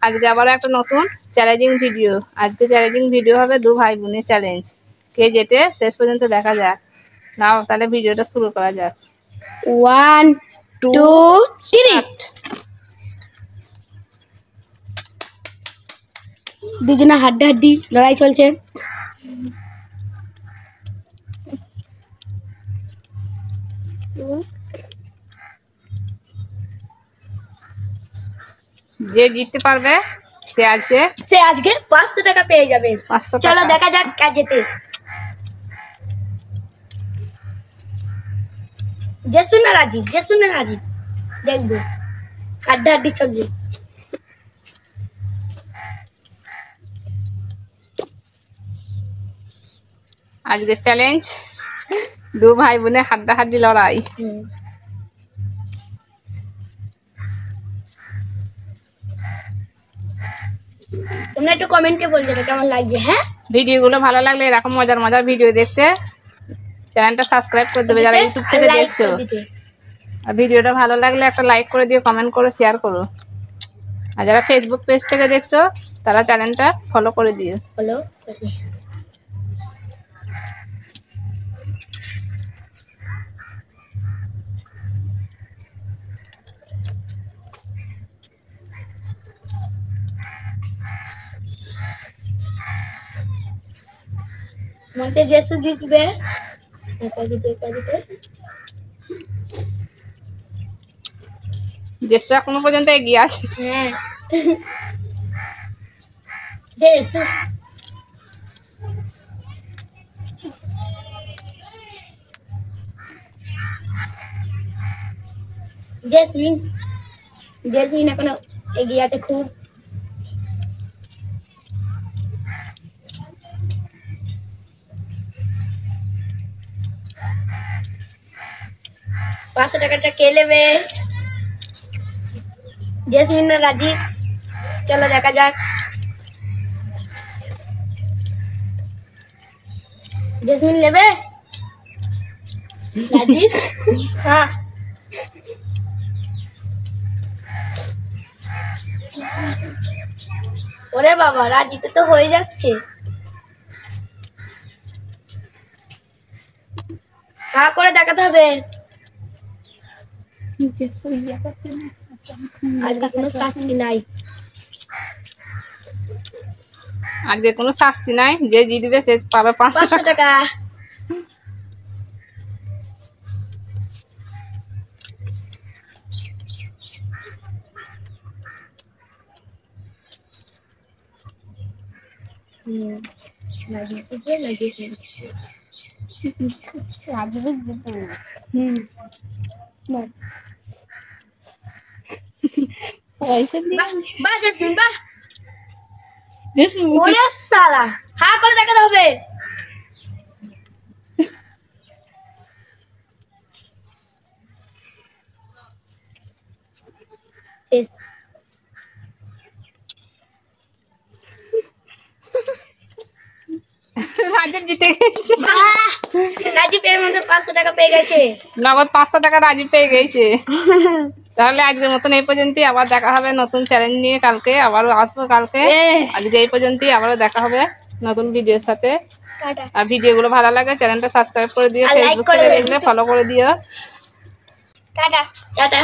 আজকে আবার একটা নতুন চ্যালেঞ্জিং ভিডিও। আজকে চ্যালেঞ্জিং ভিডিও হবে দু ভাই বোনের চ্যালেঞ্জ। কে যেতে শেষ পর্যন্ত দেখা যাক। নাও তাহলে ভিডিওটা শুরু করা যাক। 1 2 3 দুজনে হাড্ডাহাড্ডি লড়াই চলছে। যে জিততে পারবে সে আজকে 500 টাকা পেয়ে যাবে। 500 টাকা। চলো দেখা যাক কে জেতে। জেসু না রাজীব দেখবো হাড্ডাহাড্ডি চলছে। আজকে চ্যালেঞ্জ দু ভাই বোনের হাড্ডাহাড্ডি লড়াই। তোমরা একটু কমেন্টে বলে দেবে কেমন লাগছে। হ্যাঁ, ভিডিওগুলো ভালো লাগলে এরকম মজার মজার ভিডিও দেখতে চ্যানেলটা সাবস্ক্রাইব করে দেবে যারা ইউটিউব থেকে দেখছো। আর ভিডিওটা ভালো লাগলে একটা লাইক করে দিও, কমেন্ট করো, শেয়ার করো। আর যারা ফেসবুক পেজ থেকে দেখছো তারা চ্যানেলটা ফলো করে দিও। ফলো তোমাকে জেসু জিতবে। জেসু এখনো পর্যন্ত এগিয়ে আছে। হ্যাঁ, জেসু জেসমিন এখনো এগিয়ে আছে খুব। পাঁচশো টাকাটা কে নেবে? জেসমিন না রাজীব? চলো দেখা যাক। জেসমিন নেবে? রাজীব? হ্যাঁ, ওরে বাবা, রাজীব তো হয়ে যাচ্ছে। তা করে দেখাতে হবে। আজকে কোনো শাস্তি নাই। আজকে কোনো শাস্তি নাই, যে জিতবে সে পাবে 500 টাকা। রাজীবের জিতবে। বাহ জেসমিন, বাহ। ওরে শালা, হ্যাঁ করে দেখাতে হবে। রাজীব জিতে গেছে। রাজীব এর মধ্যে 500 টাকা পেয়ে গেছে। নগদ 500 টাকা রাজীব পেয়ে গেছে। তাহলে আজকের মতন এই পর্যন্তই। আবার দেখা হবে নতুন চ্যালেঞ্জ নিয়ে কালকে। আবারও আসবো কালকে। আজকে এই পর্যন্তই, আবারও দেখা হবে নতুন ভিডিওর সাথে। আর ভিডিওগুলো ভালো লাগে চ্যানেলটা সাবস্ক্রাইব করে দিও। ফেসবুক থেকে দেখলে ফলো করে দিও। Tata tata.